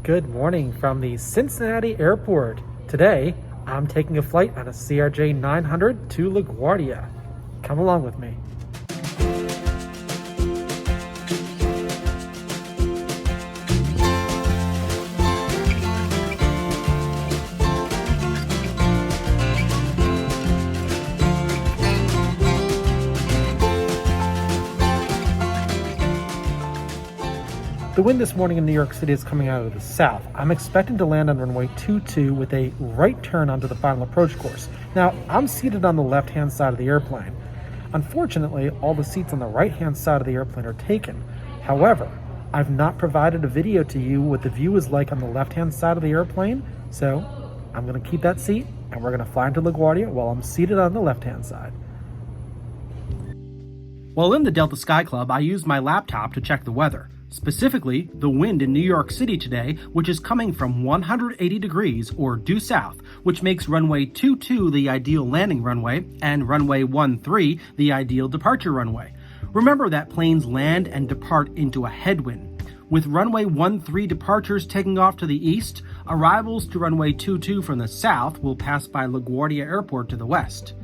Good morning from the Cincinnati Airport. Today, I'm taking a flight on a CRJ 900 to LaGuardia. Come along with me. The wind this morning in New York City is coming out of the south. I'm expecting to land on runway 22 with a right turn onto the final approach course. Now, I'm seated on the left-hand side of the airplane. Unfortunately, all the seats on the right-hand side of the airplane are taken. However, I've not provided a video to you what the view is like on the left-hand side of the airplane, so I'm going to keep that seat and we're going to fly into LaGuardia while I'm seated on the left-hand side. While in the Delta Sky Club, I used my laptop to check the weather. Specifically, the wind in New York City today, which is coming from 180 degrees or due south, which makes runway 22 the ideal landing runway and runway 13 the ideal departure runway. Remember that planes land and depart into a headwind. With runway 13 departures taking off to the east, arrivals to runway 22 from the south will pass by LaGuardia Airport to the west.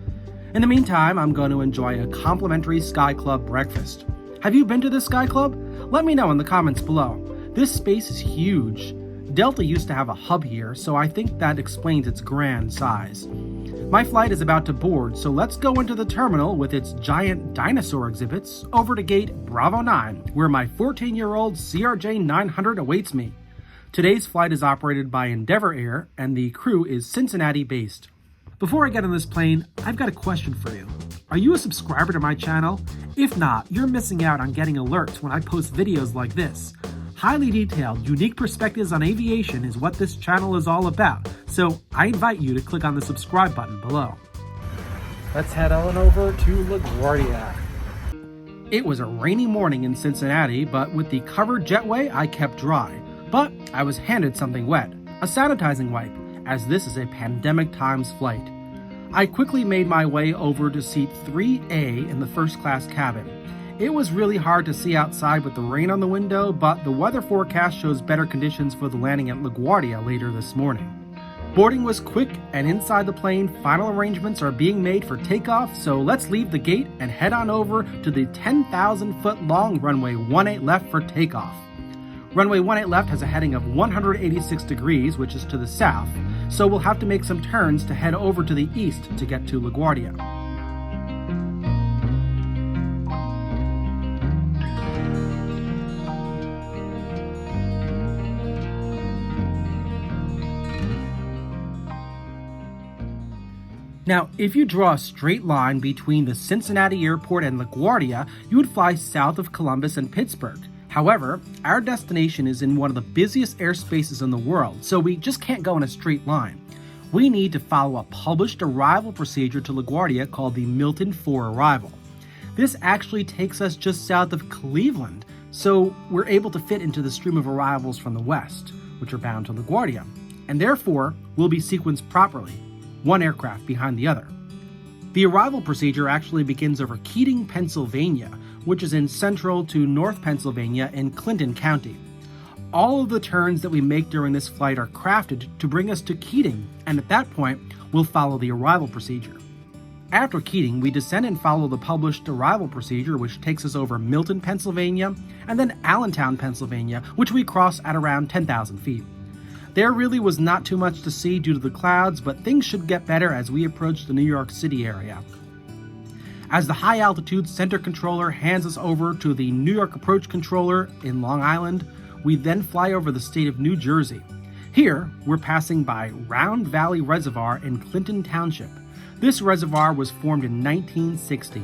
In the meantime, I'm going to enjoy a complimentary Sky Club breakfast. Have you been to this Sky Club? Let me know in the comments below. This space is huge. Delta used to have a hub here, so I think that explains its grand size. My flight is about to board, so let's go into the terminal with its giant dinosaur exhibits over to gate Bravo 9, where my 14-year-old CRJ 900 awaits me. Today's flight is operated by Endeavor Air, and the crew is Cincinnati-based. Before I get on this plane, I've got a question for you. Are you a subscriber to my channel? If not, you're missing out on getting alerts when I post videos like this. Highly detailed, unique perspectives on aviation is what this channel is all about, so I invite you to click on the subscribe button below. Let's head on over to LaGuardia. It was a rainy morning in Cincinnati, but with the covered jetway, I kept dry. But I was handed something wet, a sanitizing wipe, as this is a pandemic times flight. I quickly made my way over to seat 3A in the first class cabin. It was really hard to see outside with the rain on the window, but the weather forecast shows better conditions for the landing at LaGuardia later this morning. Boarding was quick, and inside the plane, final arrangements are being made for takeoff, so let's leave the gate and head on over to the 10,000-foot long runway 18 left for takeoff. Runway 18 left has a heading of 186 degrees, which is to the south, so we'll have to make some turns to head over to the east to get to LaGuardia. Now, if you draw a straight line between the Cincinnati Airport and LaGuardia, you would fly south of Columbus and Pittsburgh. However, our destination is in one of the busiest airspaces in the world, so we just can't go in a straight line. We need to follow a published arrival procedure to LaGuardia called the Milton 4 arrival. This actually takes us just south of Cleveland, so we're able to fit into the stream of arrivals from the west, which are bound to LaGuardia, and therefore will be sequenced properly, one aircraft behind the other. The arrival procedure actually begins over Keating, Pennsylvania, which is in central to North Pennsylvania in Clinton County. All of the turns that we make during this flight are crafted to bring us to Keating, and at that point, we'll follow the arrival procedure. After Keating, we descend and follow the published arrival procedure, which takes us over Milton, Pennsylvania, and then Allentown, Pennsylvania, which we cross at around 10,000 feet. There really was not too much to see due to the clouds, but things should get better as we approach the New York City area. As the high altitude center controller hands us over to the New York approach controller in Long Island, we then fly over the state of New Jersey. Here, we're passing by Round Valley Reservoir in Clinton Township. This reservoir was formed in 1960.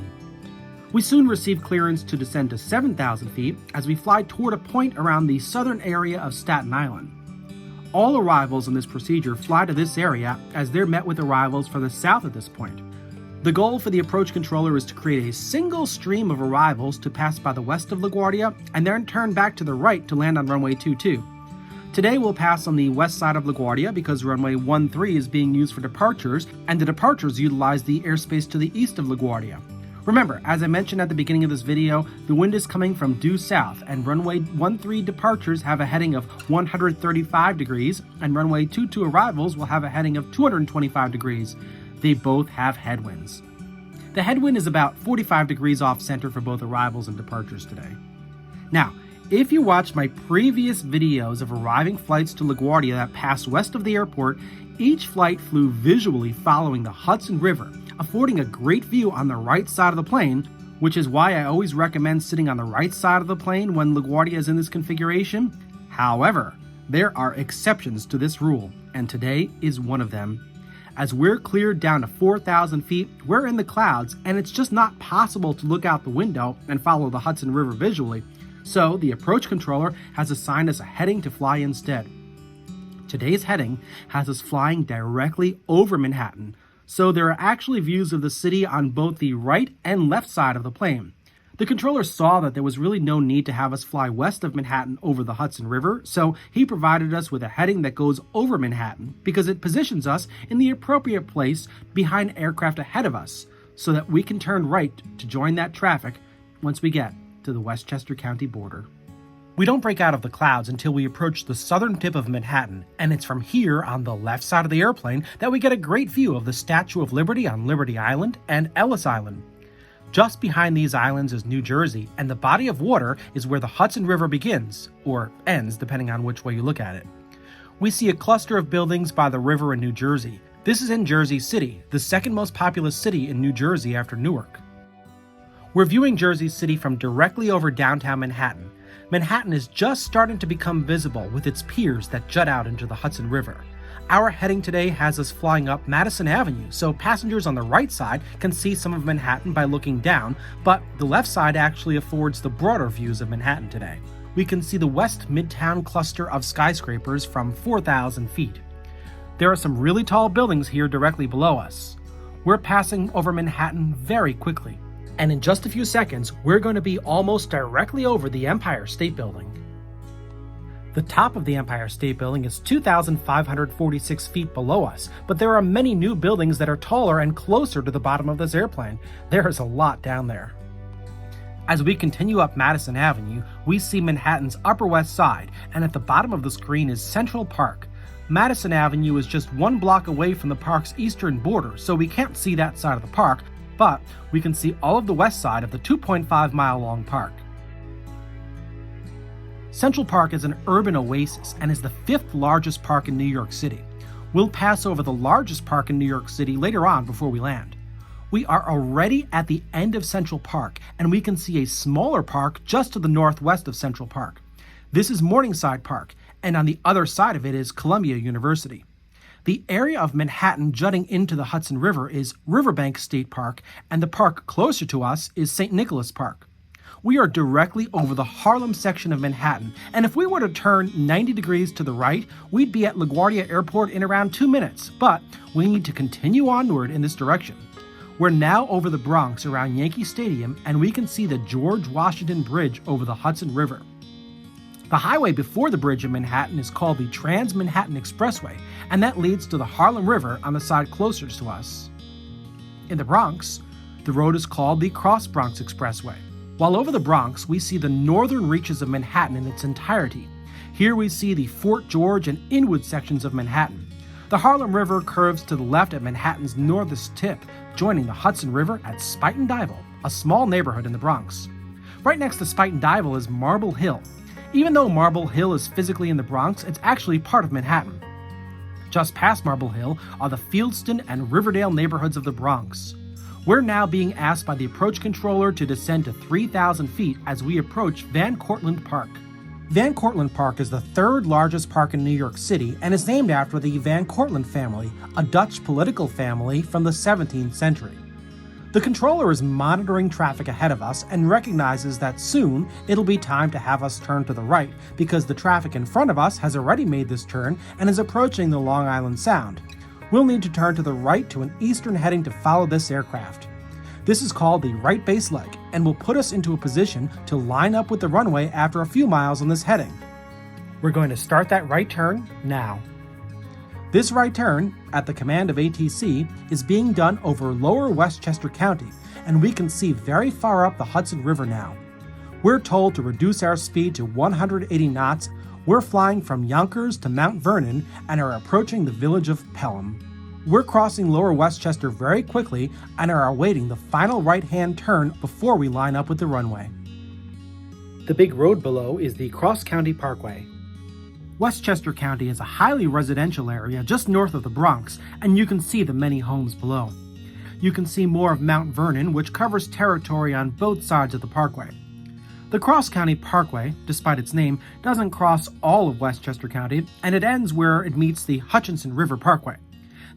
We soon receive clearance to descend to 7,000 feet as we fly toward a point around the southern area of Staten Island. All arrivals in this procedure fly to this area as they're met with arrivals from the south at this point. The goal for the approach controller is to create a single stream of arrivals to pass by the west of LaGuardia and then turn back to the right to land on runway 22. Today we'll pass on the west side of LaGuardia because runway 13 is being used for departures, and the departures utilize the airspace to the east of LaGuardia. Remember, as I mentioned at the beginning of this video, the wind is coming from due south, and runway 13 departures have a heading of 135 degrees, and runway 22 arrivals will have a heading of 225 degrees. They both have headwinds. The headwind is about 45 degrees off center for both arrivals and departures today. Now, if you watched my previous videos of arriving flights to LaGuardia that passed west of the airport, each flight flew visually following the Hudson River, affording a great view on the right side of the plane, which is why I always recommend sitting on the right side of the plane when LaGuardia is in this configuration. However, there are exceptions to this rule, and today is one of them. As we're cleared down to 4,000 feet, we're in the clouds, and it's just not possible to look out the window and follow the Hudson River visually. So the approach controller has assigned us a heading to fly instead. Today's heading has us flying directly over Manhattan, so there are actually views of the city on both the right and left side of the plane. The controller saw that there was really no need to have us fly west of Manhattan over the Hudson River, so he provided us with a heading that goes over Manhattan because it positions us in the appropriate place behind aircraft ahead of us so that we can turn right to join that traffic once we get to the Westchester County border. We don't break out of the clouds until we approach the southern tip of Manhattan, and it's from here on the left side of the airplane that we get a great view of the Statue of Liberty on Liberty Island and Ellis Island. Just behind these islands is New Jersey, and the body of water is where the Hudson River begins, or ends depending on which way you look at it. We see a cluster of buildings by the river in New Jersey. This is in Jersey City, the second most populous city in New Jersey after Newark. We're viewing Jersey City from directly over downtown Manhattan. Manhattan is just starting to become visible with its piers that jut out into the Hudson River. Our heading today has us flying up Madison Avenue, so passengers on the right side can see some of Manhattan by looking down, but the left side actually affords the broader views of Manhattan today. We can see the West Midtown cluster of skyscrapers from 4,000 feet. There are some really tall buildings here directly below us. We're passing over Manhattan very quickly, and in just a few seconds, we're going to be almost directly over the Empire State Building. The top of the Empire State Building is 2,546 feet below us, but there are many new buildings that are taller and closer to the bottom of this airplane. There is a lot down there. As we continue up Madison Avenue, we see Manhattan's Upper West Side, and at the bottom of the screen is Central Park. Madison Avenue is just 1 block away from the park's eastern border, so we can't see that side of the park, but we can see all of the west side of the 2.5-mile-long park. Central Park is an urban oasis and is the 5th largest park in New York City. We'll pass over the largest park in New York City later on before we land. We are already at the end of Central Park, and we can see a smaller park just to the northwest of Central Park. This is Morningside Park, and on the other side of it is Columbia University. The area of Manhattan jutting into the Hudson River is Riverbank State Park, and the park closer to us is St. Nicholas Park. We are directly over the Harlem section of Manhattan, and if we were to turn 90 degrees to the right, we'd be at LaGuardia Airport in around 2 minutes, but we need to continue onward in this direction. We're now over the Bronx around Yankee Stadium, and we can see the George Washington Bridge over the Hudson River. The highway before the bridge in Manhattan is called the Trans-Manhattan Expressway, and that leads to the Harlem River on the side closer to us. In the Bronx, the road is called the Cross Bronx Expressway. While over the Bronx, we see the northern reaches of Manhattan in its entirety. Here we see the Fort George and Inwood sections of Manhattan. The Harlem River curves to the left at Manhattan's northest tip, joining the Hudson River at Spuyten Duyvil, a small neighborhood in the Bronx. Right next to Spuyten Duyvil is Marble Hill. Even though Marble Hill is physically in the Bronx, it's actually part of Manhattan. Just past Marble Hill are the Fieldston and Riverdale neighborhoods of the Bronx. We're now being asked by the approach controller to descend to 3,000 feet as we approach Van Cortlandt Park. Van Cortlandt Park is the 3rd largest park in New York City and is named after the Van Cortlandt family, a Dutch political family from the 17th century. The controller is monitoring traffic ahead of us and recognizes that soon it'll be time to have us turn to the right because the traffic in front of us has already made this turn and is approaching the Long Island Sound. We'll need to turn to the right to an eastern heading to follow this aircraft. This is called the right base leg and will put us into a position to line up with the runway after a few miles on this heading. We're going to start that right turn now. This right turn, at the command of ATC, is being done over lower Westchester County, and we can see very far up the Hudson River now. We're told to reduce our speed to 180 knots. We're flying from Yonkers to Mount Vernon and are approaching the village of Pelham. We're crossing lower Westchester very quickly and are awaiting the final right-hand turn before we line up with the runway. The big road below is the Cross County Parkway. Westchester County is a highly residential area just north of the Bronx, and you can see the many homes below. You can see more of Mount Vernon, which covers territory on both sides of the parkway. The Cross County Parkway, despite its name, doesn't cross all of Westchester County, and it ends where it meets the Hudson River Parkway.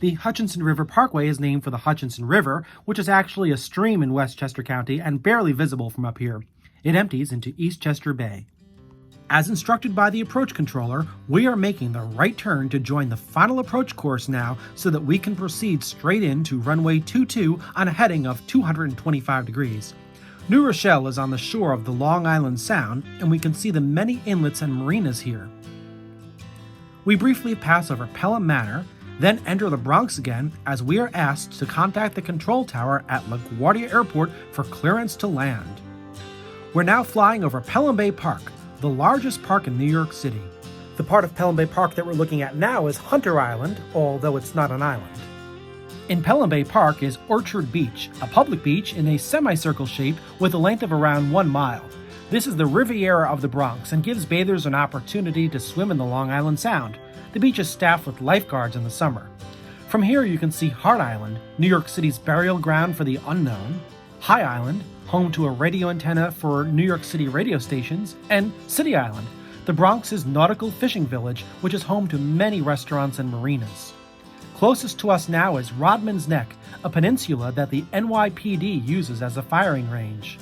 The Hudson River Parkway is named for the Hudson River, which is actually a stream in Westchester County and barely visible from up here. It empties into Eastchester Bay. As instructed by the approach controller, we are making the right turn to join the final approach course now so that we can proceed straight into runway 22 on a heading of 225 degrees. New Rochelle is on the shore of the Long Island Sound, and we can see the many inlets and marinas here. We briefly pass over Pelham Manor, then enter the Bronx again as we are asked to contact the control tower at LaGuardia Airport for clearance to land. We're now flying over Pelham Bay Park, the largest park in New York City. The part of Pelham Bay Park that we're looking at now is Hunter Island, although it's not an island. In Pelham Bay Park is Orchard Beach, a public beach in a semicircle shape with a length of around 1 mile. This is the Riviera of the Bronx and gives bathers an opportunity to swim in the Long Island Sound. The beach is staffed with lifeguards in the summer. From here you can see Hart Island, New York City's burial ground for the unknown, High Island, home to a radio antenna for New York City radio stations, and City Island, the Bronx's nautical fishing village, which is home to many restaurants and marinas. Closest to us now is Rodman's Neck, a peninsula that the NYPD uses as a firing range.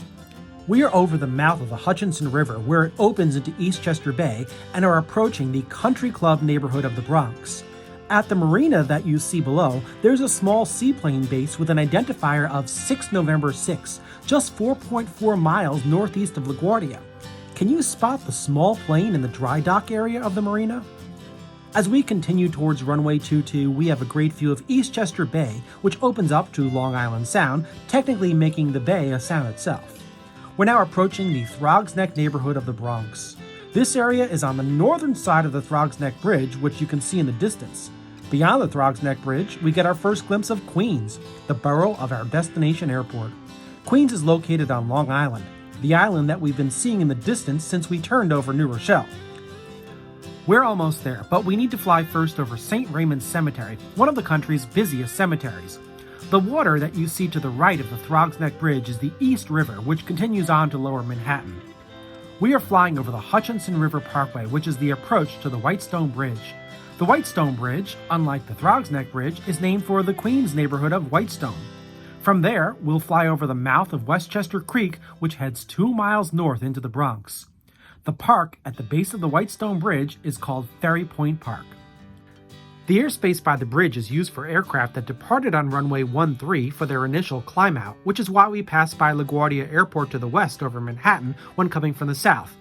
We are over the mouth of the Hudson River, where it opens into Eastchester Bay, and are approaching the Country Club neighborhood of the Bronx. At the marina that you see below, there's a small seaplane base with an identifier of 6 November 6, just 4.4 miles northeast of LaGuardia. Can you spot the small plane in the dry dock area of the marina? As we continue towards runway 22, we have a great view of Eastchester Bay, which opens up to Long Island Sound, technically making the bay a sound itself. We're now approaching the Throgs Neck neighborhood of the Bronx. This area is on the northern side of the Throgs Neck Bridge, which you can see in the distance. Beyond the Throgs Neck Bridge, we get our first glimpse of Queens, the borough of our destination airport. Queens is located on Long Island, the island that we've been seeing in the distance since we turned over New Rochelle. We're almost there, but we need to fly first over St. Raymond's Cemetery, one of the country's busiest cemeteries. The water that you see to the right of the Throgs Neck Bridge is the East River, which continues on to lower Manhattan. We are flying over the Hudson River Parkway, which is the approach to the Whitestone Bridge. The Whitestone Bridge, unlike the Throgs Neck Bridge, is named for the Queens neighborhood of Whitestone. From there, we'll fly over the mouth of Westchester Creek, which heads 2 miles north into the Bronx. The park at the base of the Whitestone Bridge is called Ferry Point Park. The airspace by the bridge is used for aircraft that departed on runway 13 for their initial climb out, which is why we pass by LaGuardia Airport to the west over Manhattan when coming from the south.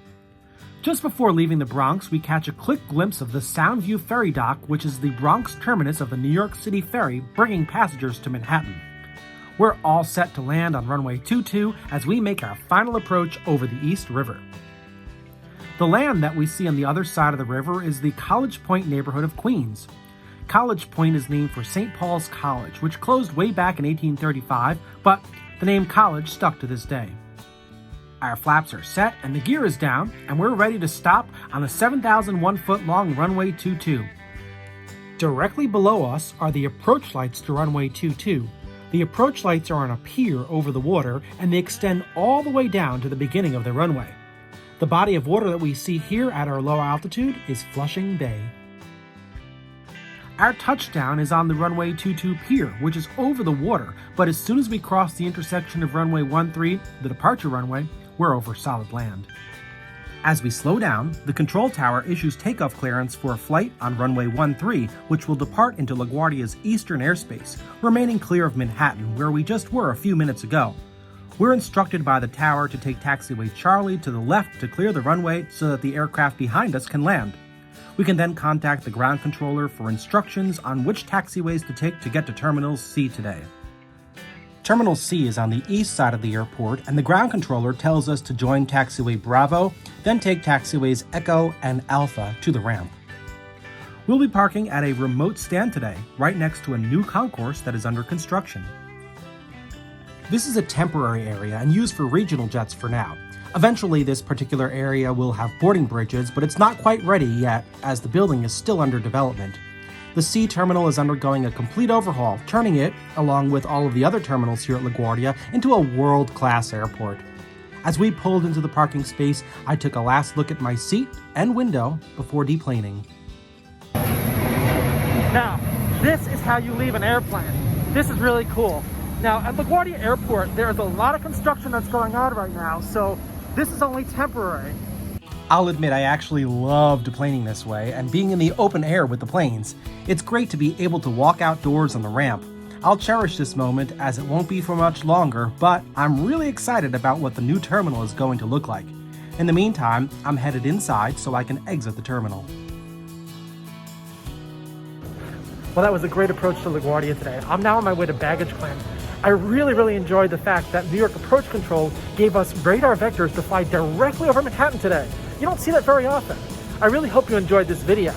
Just before leaving the Bronx, we catch a quick glimpse of the Soundview Ferry Dock, which is the Bronx terminus of the New York City Ferry, bringing passengers to Manhattan. We're all set to land on runway 22 as we make our final approach over the East River. The land that we see on the other side of the river is the College Point neighborhood of Queens. College Point is named for St. Paul's College, which closed way back in 1835, but the name College stuck to this day. Our flaps are set and the gear is down, and we're ready to stop on the 7,001-foot-long runway 22. Directly below us are the approach lights to runway 22. The approach lights are on a pier over the water, and they extend all the way down to the beginning of the runway. The body of water that we see here at our low altitude is Flushing Bay. Our touchdown is on the runway 22 pier, which is over the water, but as soon as we cross the intersection of runway 13, the departure runway, we're over solid land. As we slow down, the control tower issues takeoff clearance for a flight on runway 13, which will depart into LaGuardia's eastern airspace, remaining clear of Manhattan, where we just were a few minutes ago. We're instructed by the tower to take taxiway Charlie to the left to clear the runway so that the aircraft behind us can land. We can then contact the ground controller for instructions on which taxiways to take to get to Terminal C today. Terminal C is on the east side of the airport, and the ground controller tells us to join taxiway Bravo, then take taxiways Echo and Alpha to the ramp. We'll be parking at a remote stand today, right next to a new concourse that is under construction. This is a temporary area and used for regional jets for now. Eventually, this particular area will have boarding bridges, but it's not quite ready yet, as the building is still under development. The C terminal is undergoing a complete overhaul, turning it, along with all of the other terminals here at LaGuardia, into a world-class airport. As we pulled into the parking space, I took a last look at my seat and window before deplaning. Now, this is how you leave an airplane. This is really cool. Now, at LaGuardia Airport, there's a lot of construction that's going on right now, so this is only temporary. I'll admit I actually loved deplaning this way and being in the open air with the planes. It's great to be able to walk outdoors on the ramp. I'll cherish this moment as it won't be for much longer, but I'm really excited about what the new terminal is going to look like. In the meantime, I'm headed inside so I can exit the terminal. Well, that was a great approach to LaGuardia today. I'm now on my way to baggage claim. I really enjoyed the fact that New York Approach Control gave us radar vectors to fly directly over Manhattan today. You don't see that very often. I really hope you enjoyed this video.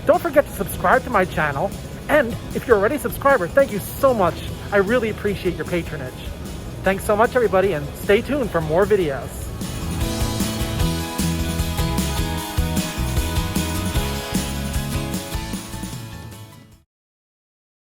Don't forget to subscribe to my channel, and if you're already a subscriber, thank you so much. I really appreciate your patronage. Thanks so much, everybody, and stay tuned for more videos.